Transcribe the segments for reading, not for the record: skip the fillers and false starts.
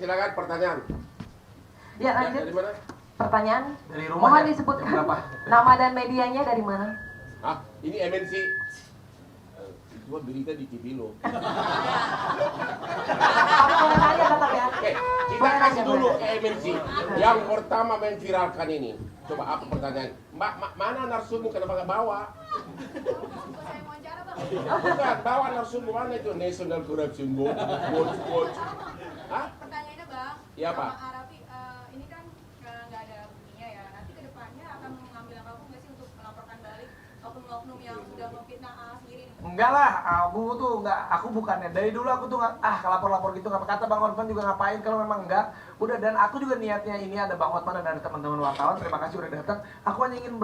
silakan pertanyaan. Ya, lanjut. Dari mana? Pertanyaan. Dari rumah. Mohon ya? disebutkan Berapa? nama dan medianya dari mana? Ah, ini MNC. Itu berita di TV lo. Kamu boleh nanya tetap ya. Oke, kita Boleh kasih nanya, dulu boleh. ke MNC. Yang pertama memviralkan ini. Coba apa pertanyaan? Mbak, mana narsummu kenapa nggak bawa? Saya mau wawancara, Bang. Bukan, bawa narsummu mana itu? National Corruption Watch. Hah? Pertanyaannya, Bang. Iya, Pak. Sama Arafi, ini kan nggak ada buktinya ya. Nanti ke depannya akan mengambil langkah hukum nggak sih untuk melaporkan balik oknum-oknum yang sudah memfitnah sendiri? Enggak lah, aku bukannya dari dulu aku tuh nggak lapor-lapor gitu, nggak kata Bang Hotman juga ngapain kalau memang enggak. Udah, dan aku juga niatnya ini ada Bang Hotman dan ada teman-teman wartawan, terima kasih udah datang. Aku hanya ingin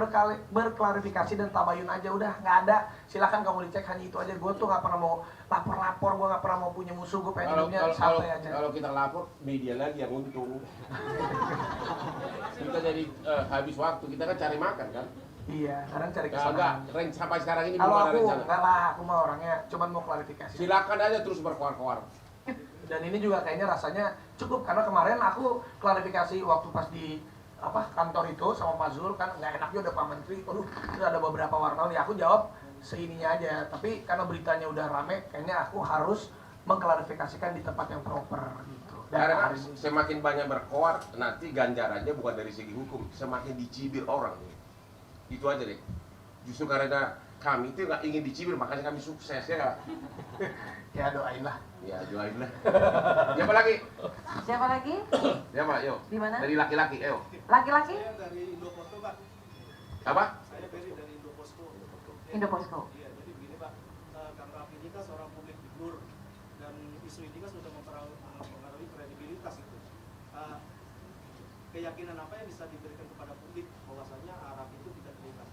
berklarifikasi dan tabayun aja, udah nggak ada. Silakan kamu dicek, hanya itu aja. Gue tuh nggak pernah mau lapor-lapor, gue nggak pernah mau punya musuh, gue pengen hidupnya santai aja. Kalau kita lapor, media lagi yang untung. Kita jadi habis waktu, kita kan cari makan kan? Iya, kadang cari Enggak, kesenangan. sampai sekarang ini Kalau belum ada aku rencana. enggak lah, aku mah orangnya cuman mau klarifikasi. Silakan aja terus berkoar-koar. Dan ini juga kayaknya rasanya cukup, karena kemarin aku klarifikasi waktu pas di kantor itu sama Pak Zul, kan nggak enak juga Pak Menteri. Aduh, terus ada beberapa wartawan ya, aku jawab seininya aja. Tapi karena beritanya udah rame, kayaknya aku harus mengklarifikasikan di tempat yang proper gitu. Dan Karena hari ini semakin banyak berkoar, nanti ganjarannya bukan dari segi hukum, semakin dicibir orang. Itu aja deh. Justru karena kami itu nggak ingin dicibir, makanya kami sukses ya nggak? ya doain lah. Ya jualin lah. Siapa lagi? Siapa lagi? Siapa? Yuk. Di mana? Dari laki-laki, ayo. Laki-laki? Saya dari Indoposko, Pak. Apa? Saya dari Indoposko. Indoposko. Iya, jadi begini, Pak. Kang Raffi ini kan seorang publik figur dan isu ini kan sudah mempengaruhi kredibilitas itu. Keyakinan apa yang bisa diberikan kepada publik bahwasanya Raffi itu tidak bebas?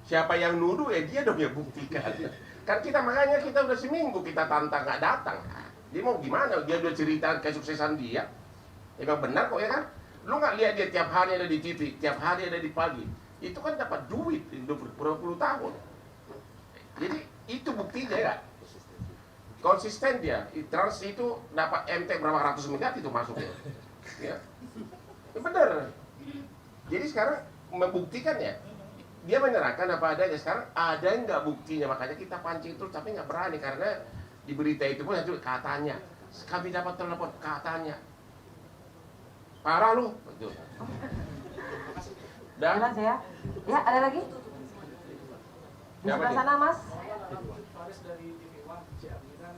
Siapa yang nuduh ya dia dong yang buktikan. Kan kita makanya kita udah seminggu kita tantang nggak datang. Dia mau gimana? Dia udah cerita kesuksesan dia. Emang benar kok ya kan? Lu nggak lihat dia tiap hari ada di TV, tiap hari ada di pagi. Itu kan dapat duit udah berpuluh tahun. Jadi itu buktinya ya. Konsisten dia. Trans itu dapat MT berapa ratus miliar itu masuknya. Ya. Ya benar. Jadi sekarang membuktikan ya. Dia menyerahkan apa adanya. Sekarang ada yang nggak buktinya, makanya kita pancing terus tapi nggak berani karena di berita itu pun itu katanya. Kami dapat telepon katanya. Parah lu. Betul. Dan Jelas ya. Ya, ada lagi? Di Siapa sebelah nih? sana, Mas. Faris dari TV One, Ciamis kan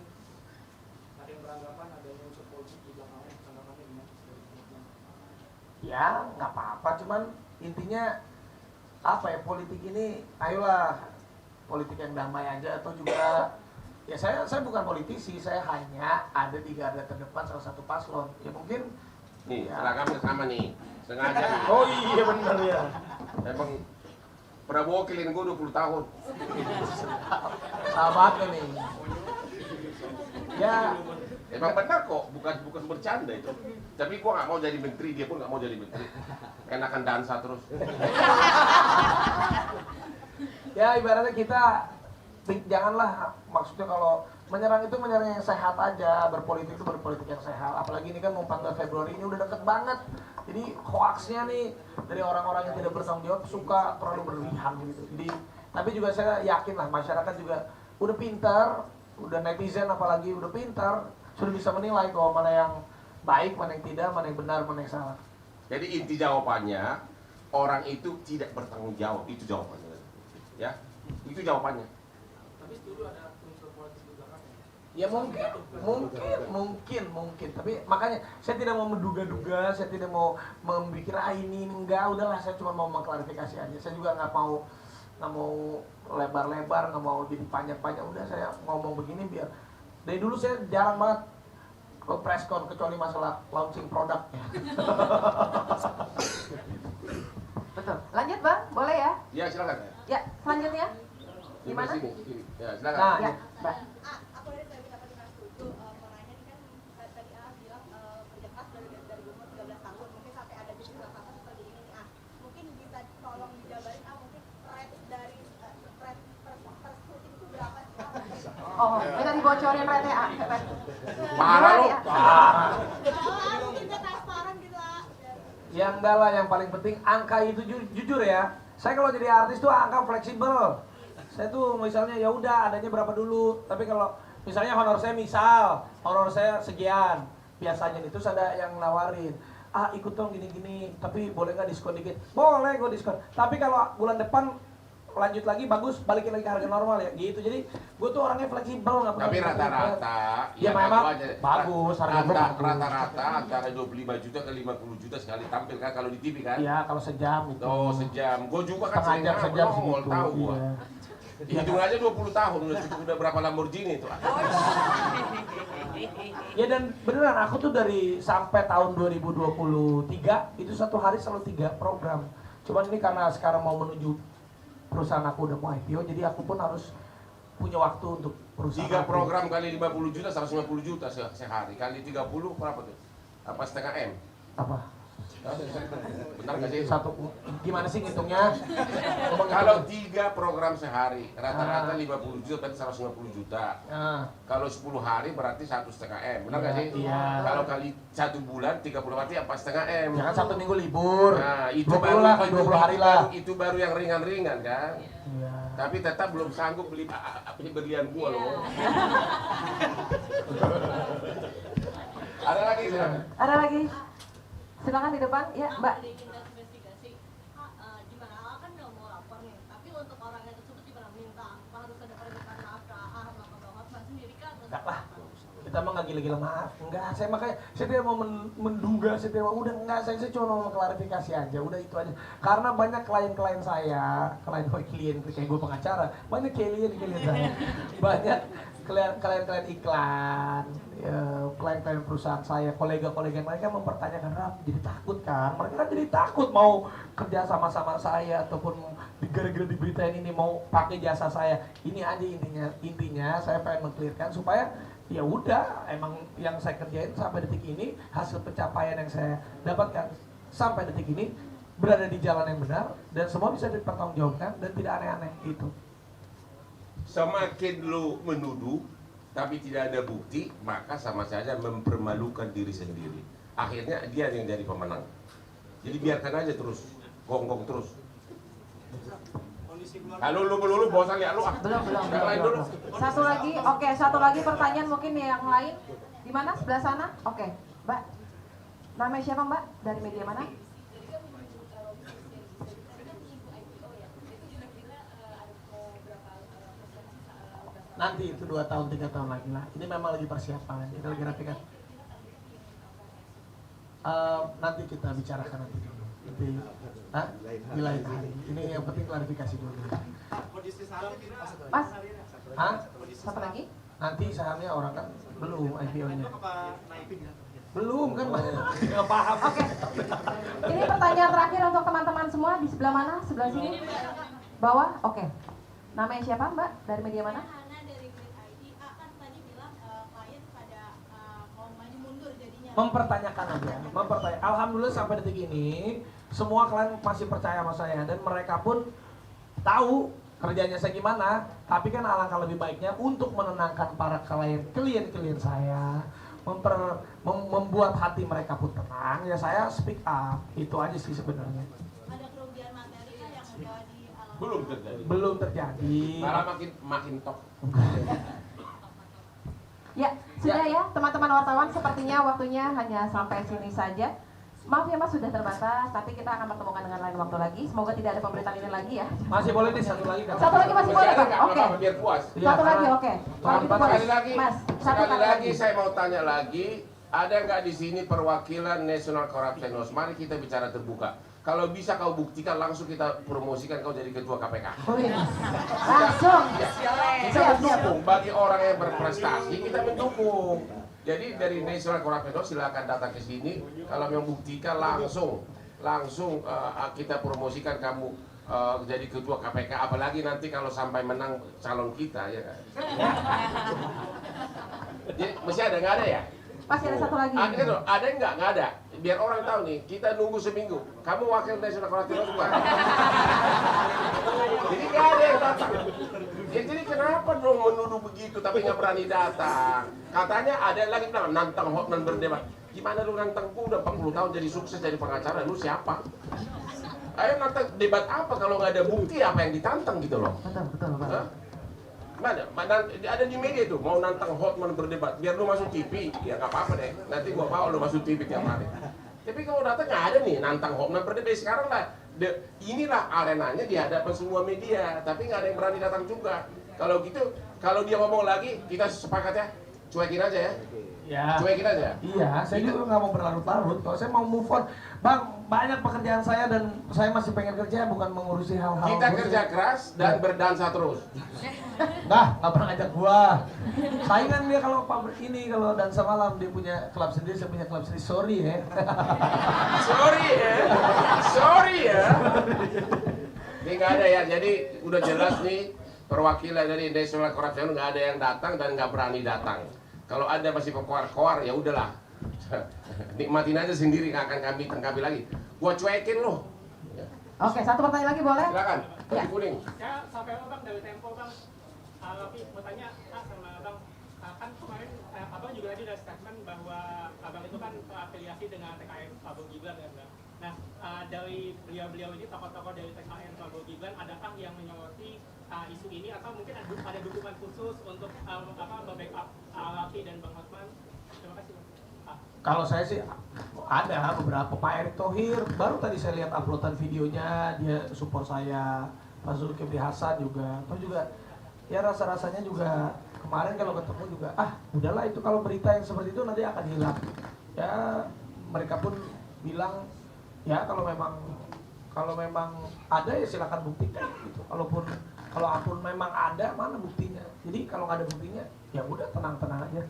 ada yang beranggapan adanya unsur politik di belakangnya, tanggapannya gimana? Ya nggak apa-apa, cuman intinya apa ya, politik ini ayolah politik yang damai aja, atau juga ya saya bukan politisi, saya hanya ada di garda terdepan salah satu paslon. Ya mungkin nih ya. seragamnya sama nih. Sengaja nih. Oh iya bener ya. Emang Prabowo kilin gue 20 tahun. Sahabatnya nih. Ya Emang benar kok, bukan bercanda itu. Tapi gua nggak mau jadi menteri, dia pun nggak mau jadi menteri. Enakan dansa terus. ya ibaratnya kita janganlah, maksudnya kalau menyerang itu menyerang yang sehat aja, berpolitik itu berpolitik yang sehat. Apalagi ini kan mau 14 Februari ini udah deket banget. Jadi hoaxnya nih dari orang-orang yang tidak bertanggung jawab suka terlalu berlebihan gitu. Jadi tapi juga saya yakin lah masyarakat juga udah pintar, udah netizen apalagi udah pintar, sudah bisa menilai kok mana yang baik, mana yang tidak, mana yang benar, mana yang salah. Jadi inti jawabannya, orang itu tidak bertanggung jawab, itu jawabannya. Ya, itu jawabannya. Tapi setuju ada unsur politik di belakangnya. Ya mungkin. Tapi makanya saya tidak mau menduga-duga, saya tidak mau memikir ini enggak. Udahlah, saya cuma mau mengklarifikasi aja. Saya juga nggak mau lebar-lebar, nggak mau jadi panjang-panjang. Udah saya ngomong begini biar dari dulu saya jarang banget ke press con kecuali masalah launching produk. Betul. Lanjut, Bang. Boleh ya? Ya silakan. Ya, selanjutnya. Di Gimana? sini. Ya silakan. Nah, Ya, Mbak. Aku dari tadi dapat setuju mengenai ini kan tadi bilang kerja keras dari umur 13 tahun mungkin sampai ada di kasus seperti ini nih. Mungkin bisa tolong dijabarin mungkin rate dari rate per syuting itu berapa sih? Oh, minta dibocorin RTA. Parah lo. Mungkin nggak transparan gitu lah. Ya enggak lah, yang paling penting angka itu jujur ya. Saya kalau jadi artis tuh angka fleksibel. Saya tuh misalnya ya udah adanya berapa dulu. Tapi kalau misalnya honor saya sekian. Biasanya itu ada yang nawarin, ikut dong gini-gini, tapi boleh nggak diskon dikit? Boleh gue diskon. Tapi kalau bulan depan lanjut lagi bagus, balikin lagi ke harga normal ya gitu. Jadi gue tuh orangnya fleksibel, nggak pernah. Tapi rata-rata ya memang bagus rata-rata antara 25 juta ke 50 juta sekali tampil kan kalau di TV kan. Iya, kalau sejam itu. Oh, sejam. Gue juga kan setengah jam sejam segitu. tahu gua. Iya. Hitung aja 20 tahun udah berapa Lamborghini itu. Ya dan beneran aku tuh dari sampai tahun 2023 itu satu hari selalu 3 program. Cuman ini karena sekarang mau menuju perusahaan aku udah mau IPO, jadi aku pun harus punya waktu untuk perusahaan. 3 program kali 50 juta 150 juta sehari. Kali 30 berapa tuh? Apa setengah M? Apa? Benar nggak sih? Satu gimana sih ngitungnya? Kalau 3 program sehari, rata-rata 50 juta berarti 150 juta. Kalau 10 hari berarti 1,5 M, benar nggak sih? Iya. Kalau kali 1 bulan 30 berarti 4,5 M. Jangan Sabtu Minggu libur. Nah, itu 20 baru lah, 20 hari lah. Itu baru yang ringan-ringan kan? Iya. Tapi tetap belum sanggup beli berlian gua loh. Ada lagi sih? Ada lagi? Silakan di depan, ya Mbak. Dari kita investigasi, gimana kan nggak mau lapor nih, tapi untuk orang yang tersebut gimana minta? Apa harus ada permintaan maaf ke atau Mas sendiri kan? Enggak lah. Kita mah nggak gila-gila maaf. Enggak, saya makanya saya tidak mau menduga, saya tidak mau, udah enggak, saya cuma mau klarifikasi aja, udah itu aja. Karena banyak klien-klien saya, klien kayak gue pengacara, banyak klien saya. Banyak klien-klien iklan, klien-klien perusahaan saya, kolega-kolega mereka mempertanyakan, Rap, jadi takut kan? Mereka kan jadi takut mau kerja sama-sama saya ataupun gara-gara diberitain ini mau pakai jasa saya. Ini aja intinya saya pengen mengklirkan supaya ya udah, emang yang saya kerjain sampai detik ini, hasil pencapaian yang saya dapatkan sampai detik ini berada di jalan yang benar dan semua bisa dipertanggungjawabkan dan tidak aneh-aneh gitu. Semakin lu menuduh tapi tidak ada bukti, maka sama saja mempermalukan diri sendiri. Akhirnya dia yang jadi pemenang. Jadi biarkan aja terus, gonggong terus. Kalau lu bosan lihat lu Belum. Yang lain dulu. Satu lagi, oke, satu lagi pertanyaan mungkin yang lain. Di mana? Sebelah sana? Oke, Mbak. Namanya siapa Mbak? Dari media mana? Nanti itu 2 tahun 3 tahun lagi lah. Ini memang lagi persiapan. Kita lagi rapikan. Nanti kita bicarakan nanti dulu. Nanti, di lain hari. Ini yang penting klarifikasi dulu. Kondisi saham Mas, Satu lagi? Nanti sahamnya orang kan belum IPO-nya. apa naik? Belum kan? Nggak paham. Oke. Ini pertanyaan terakhir untuk teman-teman semua di sebelah mana? Sebelah sini? Bawah? Oke. Namanya siapa Mbak? Dari media mana? Hana dari Grid ID, kan tadi bilang klien pada mau maju mundur jadinya. Mempertanyakan aja. Alhamdulillah sampai detik ini semua klien masih percaya sama saya dan mereka pun tahu kerjanya saya gimana. Tapi kan alangkah lebih baiknya untuk menenangkan para klien saya, membuat hati mereka pun tenang. Ya saya speak up. Itu aja sih sebenarnya. Ada kerugian material yang udah dialami. Belum terjadi. Malah makin top. Ya, sudah ya teman-teman wartawan, sepertinya waktunya hanya sampai sini saja. Maaf ya Mas, sudah terbatas, tapi kita akan pertemukan dengan lain waktu lagi. Semoga tidak ada pemberitaan ini lagi ya. Masih boleh nih satu lagi kan? Satu lagi masih boleh Pak? Oke. Biar puas. Satu lagi, oke. Kalau gitu boleh. Sekali lagi, Mas, sekali lagi saya mau tanya lagi, ada nggak di sini perwakilan National Corruption Watch? Mari kita bicara terbuka. Kalau bisa kau buktikan, langsung kita promosikan kau jadi ketua KPK. Wih, langsung. Kita mendukung bagi orang yang berprestasi, kita mendukung. Jadi dari National Corruption Watch silakan datang ke sini. Kalau membuktikan langsung kita promosikan kamu jadi ketua KPK. Apalagi nanti kalau sampai menang calon kita, ya kan? Jadi masih ada nggak ada ya? Pasti ada satu lagi. Ada nggak? Nggak ada. Biar orang tahu nih, kita nunggu seminggu. Kamu wakil National Corruption Watch bukan? Jadi nggak ada yang datang. Ya jadi kenapa dong menuduh begitu tapi nggak berani datang? Katanya ada lagi bilang nantang Hotman berdebat. Gimana lu nantang gua udah 40 tahun jadi sukses jadi pengacara, lu siapa? Ayo nantang debat apa kalau nggak ada bukti apa yang ditantang gitu loh? Betul, Pak. Hah? Mana ada di media tuh mau nantang Hotman berdebat biar lu masuk TV ya nggak apa-apa deh nanti gua bawa lu masuk TV tiap hari. Tapi kalau datang nggak ada nih nantang Hotman berdebat sekarang lah. Inilah arenanya di hadapan semua media, tapi nggak ada yang berani datang juga. Kalau gitu, kalau dia ngomong lagi, kita sepakat ya, cuekin aja ya. Ya. Cuekin aja. Iya, saya juga nggak mau berlarut-larut. Kalau saya mau move on, Bang, banyak pekerjaan saya dan saya masih pengen kerja, bukan mengurusi hal-hal. Kita kerja keras dan berdansa terus. Nah, nggak pernah ngajak gua. Saingan dia kalau pabrik ini, kalau dansa malam dia punya klub sendiri, saya punya klub sendiri. Sorry ya. Sorry ya. Ini nggak ada ya. Jadi udah jelas nih perwakilan dari National Corruption nggak ada yang datang dan nggak berani datang. Kalau Anda masih berkoar-koar ya udahlah. Nikmatin aja sendiri, nggak akan kami tangkapi lagi. Gua cuekin loh. Oke, satu pertanyaan lagi boleh? Silakan. Ya. Kuning. Saya sampai bang dari Tempo bang, tapi mau tanya sama abang, kan kemarin abang juga tadi ada statement bahwa abang itu kan terafiliasi dengan TKN Prabowo Gibran ya bang. Nah dari beliau-beliau ini tokoh-tokoh dari TKN Prabowo Gibran, adakah yang menyoroti isu ini atau mungkin ada dukungan khusus untuk membackup Rafi dan Bang Hotman? Terima kasih bang. Kalau saya sih ada beberapa. Pak Erick Thohir baru tadi saya lihat uploadan videonya, dia support saya. Pak Zulkifli Hasan juga, atau juga ya rasa-rasanya juga kemarin kalau ketemu juga udahlah itu kalau berita yang seperti itu nanti akan hilang. Ya mereka pun bilang ya kalau memang ada ya silakan buktikan gitu. Kalau akun memang ada, mana buktinya? Jadi kalau nggak ada buktinya ya udah tenang-tenang aja.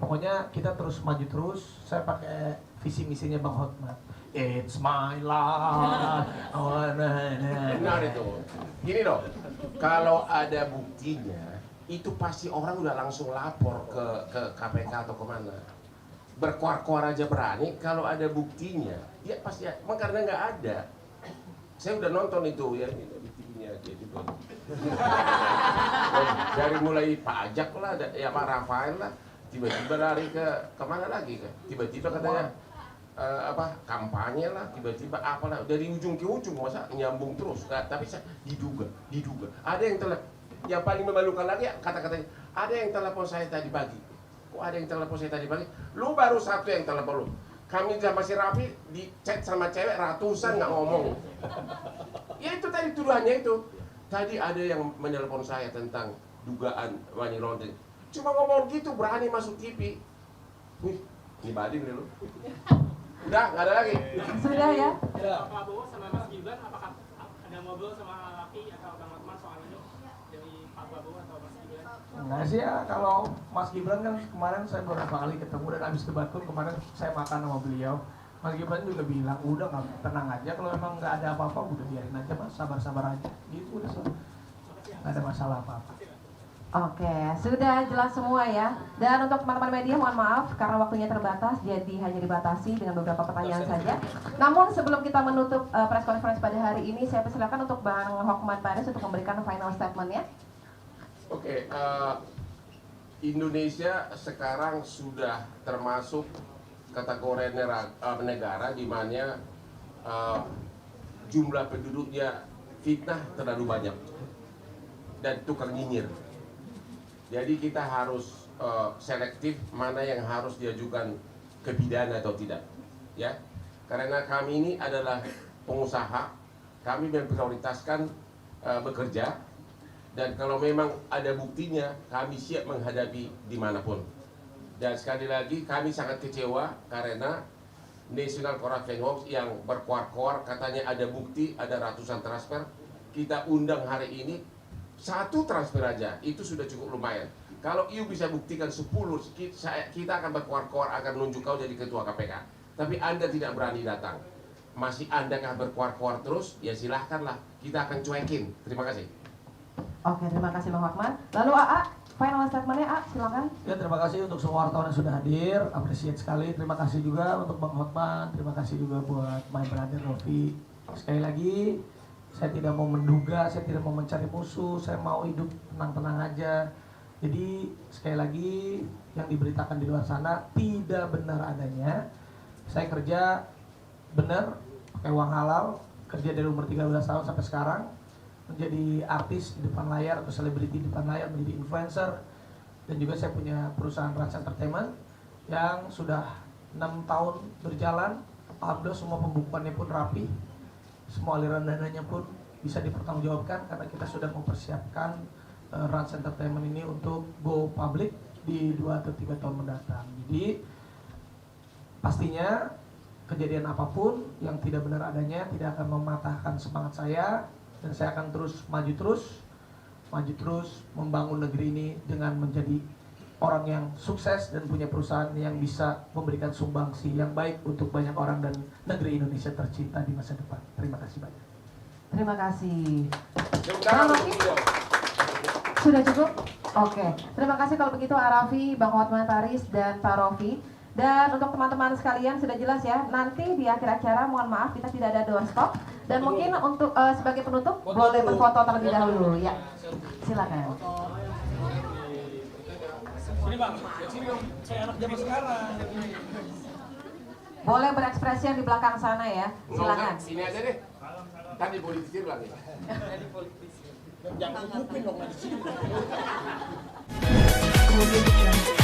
Pokoknya kita terus maju terus. Saya pakai visi misinya Bang Hotman. It's my life. Benar itu. Gini loh, kalau ada buktinya, itu pasti orang udah langsung lapor ke KPK atau kemana. Berkoar-koar aja berani, kalau ada buktinya, ya pasti. Karena nggak ada. Saya udah nonton itu ya di TV-nya gitu. Dari mulai pajak lah, ya Pak Rafael lah. Tiba-tiba lari ke kemana lagi kan? Tiba-tiba katanya kampanye lah, tiba-tiba apalah dari ujung ke ujung masa nyambung terus. Nah, tapi saya diduga. Ada yang yang paling memalukan lagi kata-katanya, ada yang telepon saya tadi pagi. Kok ada yang telepon saya tadi pagi? Lu baru satu yang telepon lu. Kami sama si Rafi di chat sama cewek ratusan nggak ngomong. Ya itu tadi tuduhannya itu. Tadi ada yang menelpon saya tentang dugaan money laundering. Cuma ngomong gitu berani masuk TV. Wih, ini badin nih lu. Udah, nggak ada lagi. Sudah ya? Pak Prabowo sama Mas Gibran, apakah ada ngobrol sama Rafi atau Bang Hotman soal ini dari Pak Prabowo atau Mas Gibran? Enggak sih ya, kalau Mas Gibran kan kemarin saya beberapa kali ketemu dan habis debat pun kemarin saya makan sama beliau. Mas Gibran juga bilang, udah nggak tenang aja, kalau memang nggak ada apa-apa udah biarin aja mas, sabar-sabar aja. Gitu udah nggak ada masalah apa-apa. Oke, sudah jelas semua ya. Dan untuk teman-teman media mohon maaf karena waktunya terbatas, jadi hanya dibatasi dengan beberapa pertanyaan saja. Namun sebelum kita menutup press conference pada hari ini, saya persilakan untuk Bang Hotman Paris untuk memberikan final statement-nya. Oke, Indonesia sekarang sudah termasuk kategori negara di mana jumlah penduduknya fitnah terlalu banyak dan tukang nyinyir. Jadi kita harus selektif mana yang harus diajukan ke pidana atau tidak, ya. Karena kami ini adalah pengusaha, kami memprioritaskan bekerja, dan kalau memang ada buktinya, kami siap menghadapi dimanapun. Dan sekali lagi kami sangat kecewa karena National Corruption Watch yang berkoar-koar katanya ada bukti, ada ratusan transfer. Kita undang hari ini 1 transfer aja, itu sudah cukup lumayan. Kalau you bisa buktikan 10, kita akan berkoar-koar akan menunjuk kau jadi ketua KPK. Tapi Anda tidak berani datang. Masih Anda akan berkoar-koar terus, ya silahkanlah. Kita akan cuekin. Terima kasih. Oke, terima kasih Bang Hotman. Lalu AA, final statement-nya A, silakan. Ya terima kasih untuk semua wartawan yang sudah hadir, appreciate sekali. Terima kasih juga untuk Bang Hotman, terima kasih juga buat my brother Rofi. Sekali lagi, Saya tidak mau menduga, saya tidak mau mencari musuh, saya mau hidup tenang-tenang aja. Jadi sekali lagi yang diberitakan di luar sana tidak benar adanya. Saya kerja benar, pakai uang halal, kerja dari umur 13 tahun sampai sekarang, menjadi artis di depan layar atau selebriti di depan layar, menjadi influencer. Dan juga saya punya perusahaan Rans Entertainment yang sudah 6 tahun berjalan. Alhamdulillah semua pembukuannya pun rapi, semua aliran dananya pun bisa dipertanggungjawabkan karena kita sudah mempersiapkan Rans Entertainment ini untuk go public di 2 atau 3 tahun mendatang. Jadi pastinya kejadian apapun yang tidak benar adanya tidak akan mematahkan semangat saya, dan saya akan terus maju terus membangun negeri ini dengan menjadi orang yang sukses dan punya perusahaan yang bisa memberikan sumbangsi yang baik untuk banyak orang dan negeri Indonesia tercinta di masa depan. Terima kasih banyak. Terima kasih. Sebentar, Bang Rofi, sudah cukup? Oke. Terima kasih kalau begitu Arafi, Bang Hotman Paris, dan Pak Rofi. Dan untuk teman-teman sekalian sudah jelas ya, nanti di akhir acara mohon maaf kita tidak ada doorstop. Dan mungkin untuk sebagai penutup boleh berfoto terlebih dahulu ya. Silakan. Sini bang, sini dong. Saya anak zaman sekarang. Boleh berekspresi yang di belakang sana ya. Silakan. Sini aja deh. Tadi politisir lagi. Jangan ngupin dong di sini. Kemudian